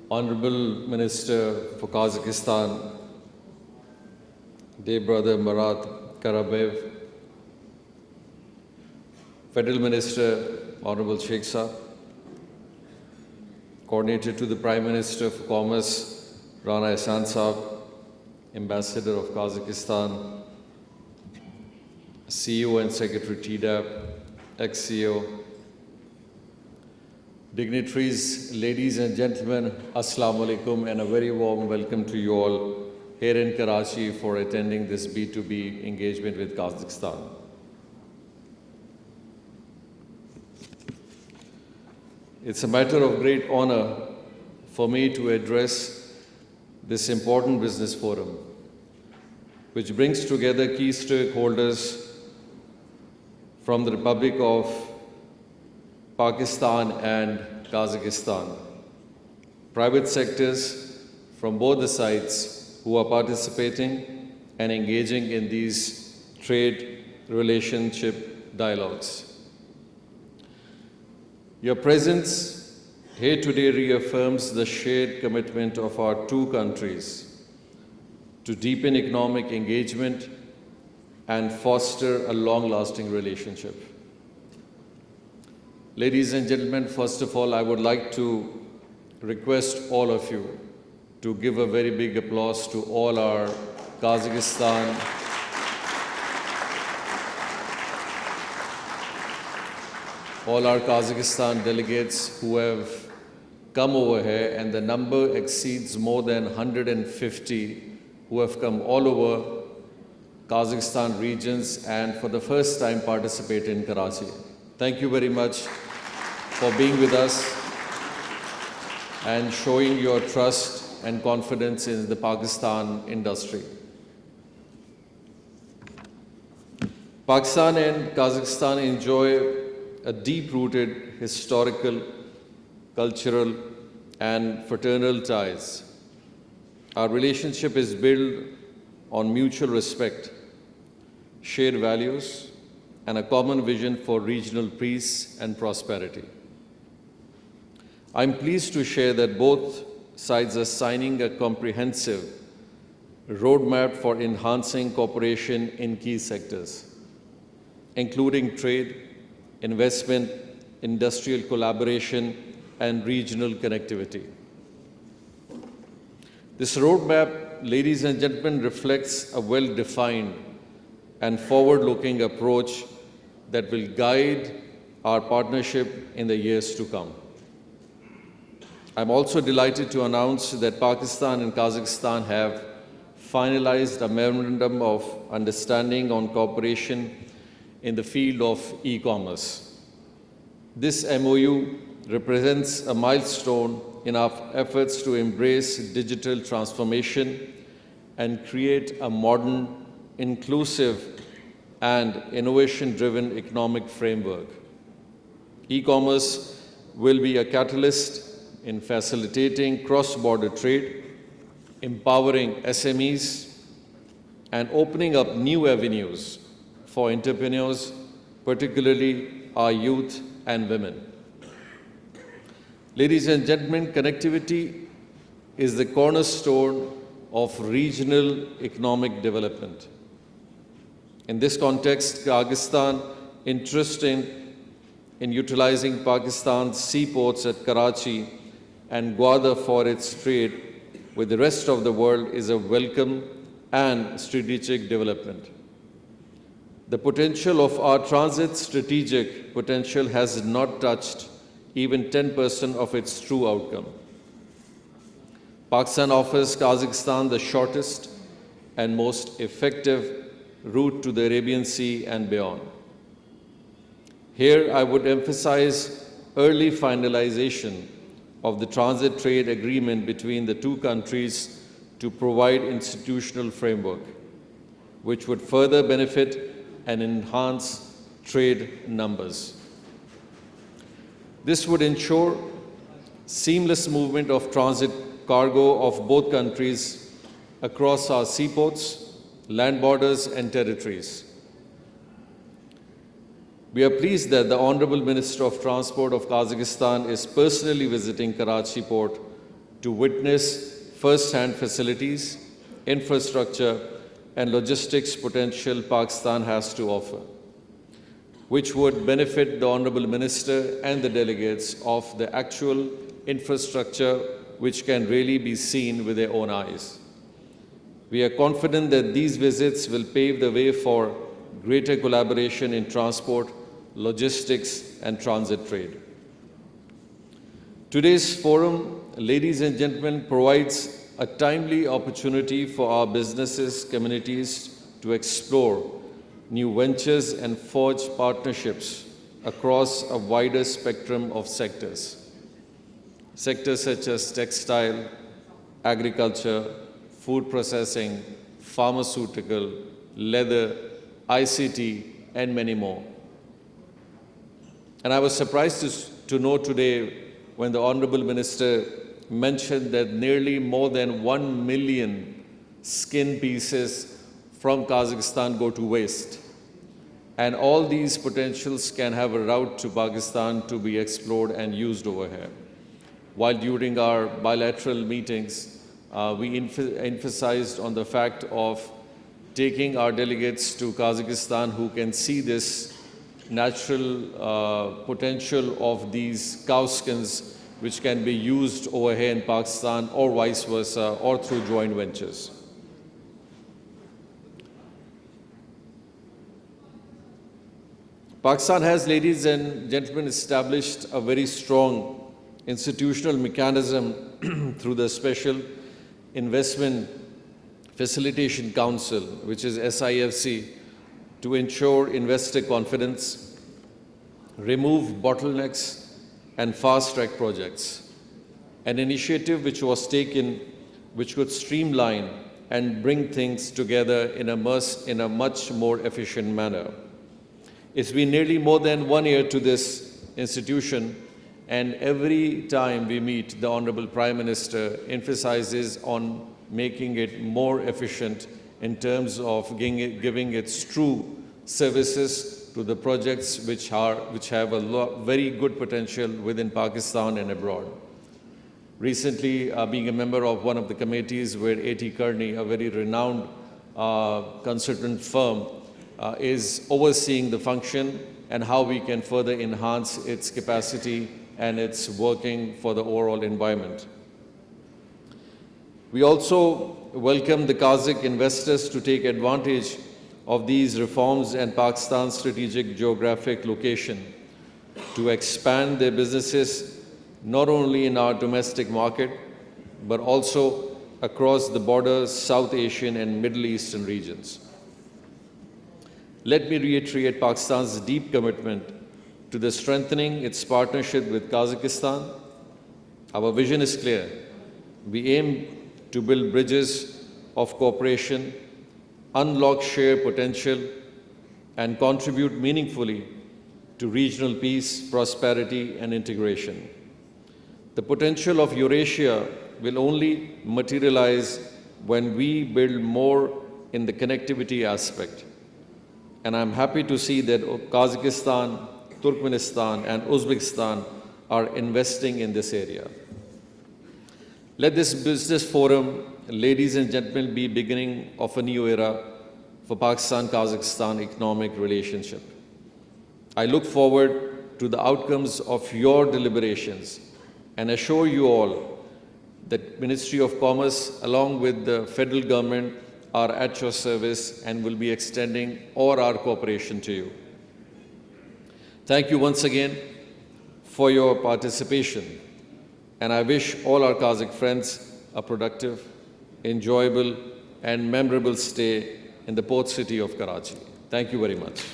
Honorable Minister for Kazakhstan, dear brother Marat Karabev, Federal Minister Honorable Sheikh Saab, Coordinator to the Prime Minister for Commerce Rana Ehsan Saab, Ambassador of Kazakhstan, CEO and Secretary TDAP, ex-CEO, dignitaries, ladies and gentlemen, Assalamu alaikum, and a very warm welcome to you all here in Karachi for attending this B2B engagement with Kazakhstan. It's a matter of great honor for me to address this important business forum, which brings together key stakeholders from the Republic of Pakistan and Kazakhstan, private sectors from both the sides who are participating and engaging in these trade relationship dialogues. Your presence here today reaffirms the shared commitment of our two countries to deepen economic engagement and foster a long-lasting relationship. Ladies and gentlemen, first of all, I would like to request all of you to give a very big applause to all our Kazakhstan delegates who have come over here, and the number exceeds more than 150 who have come all over Kazakhstan regions and for the first time participate in Karachi. Thank you very much for being with us and showing your trust and confidence in the Pakistan industry. Pakistan and Kazakhstan enjoy a deep-rooted historical, cultural, and fraternal ties. Our relationship is built on mutual respect, shared values, and a common vision for regional peace and prosperity. I'm pleased to share that both sides are signing a comprehensive roadmap for enhancing cooperation in key sectors, including trade, investment, industrial collaboration, and regional connectivity. This roadmap, ladies and gentlemen, reflects a well-defined and forward-looking approach that will guide our partnership in the years to come. I'm also delighted to announce that Pakistan and Kazakhstan have finalized a memorandum of understanding on cooperation in the field of e-commerce. This MOU represents a milestone in our efforts to embrace digital transformation and create a modern, inclusive, and innovation-driven economic framework. E-commerce will be a catalyst in facilitating cross-border trade, empowering SMEs, and opening up new avenues for entrepreneurs, particularly our youth and women. Ladies and gentlemen, connectivity is the cornerstone of regional economic development. In this context, Kazakhstan interested in utilizing Pakistan's seaports at Karachi and Gwadar for its trade with the rest of the world is a welcome and strategic development. The potential of our transit strategic potential has not touched even 10% of its true outcome. Pakistan offers Kazakhstan the shortest and most effective route to the Arabian Sea and beyond. Here, I would emphasize early finalization of the transit trade agreement between the two countries to provide institutional framework, which would further benefit and enhance trade numbers. This would ensure seamless movement of transit cargo of both countries across our seaports, land borders, and territories. We are pleased that the Honorable Minister of Transport of Kazakhstan is personally visiting Karachi Port to witness first-hand facilities, infrastructure, and logistics potential Pakistan has to offer, which would benefit the Honorable Minister and the delegates of the actual infrastructure which can really be seen with their own eyes. We are confident that these visits will pave the way for greater collaboration in transport, logistics, and transit trade. Today's forum, ladies and gentlemen, provides a timely opportunity for our businesses, communities to explore new ventures and forge partnerships across a wider spectrum of sectors. Sectors such as textile, agriculture, food processing, pharmaceutical, leather, ICT, and many more. And I was surprised to know today when the Honorable Minister mentioned that nearly more than 1 million skin pieces from Kazakhstan go to waste. And all these potentials can have a route to Pakistan to be explored and used over here. While during our bilateral meetings, we emphasized on the fact of taking our delegates to Kazakhstan who can see this natural potential of these cow skins which can be used over here in Pakistan or vice versa or through joint ventures. Pakistan has, ladies and gentlemen, established a very strong institutional mechanism through the Special Investment Facilitation Council, which is SIFC, to ensure investor confidence, remove bottlenecks, and fast-track projects. An initiative which was taken which could streamline and bring things together in a much more efficient manner. It's been nearly more than 1 year to this institution, and every time we meet, the Honorable Prime Minister emphasizes on making it more efficient in terms of giving its true services to the projects which have a very good potential within Pakistan and abroad. Recently, being a member of one of the committees where A.T. Kearney, a very renowned consultant firm, is overseeing the function and how we can further enhance its capacity and its working for the overall environment. We also welcome the Kazakh investors to take advantage of these reforms and Pakistan's strategic geographic location to expand their businesses not only in our domestic market, but also across the borders, South Asian and Middle Eastern regions. Let me reiterate Pakistan's deep commitment to the strengthening its partnership with Kazakhstan. Our vision is clear. We aim to build bridges of cooperation, unlock shared potential, and contribute meaningfully to regional peace, prosperity, and integration. The potential of Eurasia will only materialize when we build more in the connectivity aspect. And I'm happy to see that Kazakhstan, Turkmenistan, and Uzbekistan are investing in this area. Let this business forum, ladies and gentlemen, be beginning of a new era for Pakistan-Kazakhstan economic relationship. I look forward to the outcomes of your deliberations and assure you all that Ministry of Commerce, along with the federal government, are at your service and will be extending all our cooperation to you. Thank you once again for your participation, and I wish all our Kazakh friends a productive, enjoyable, and memorable stay in the port city of Karachi. Thank you very much.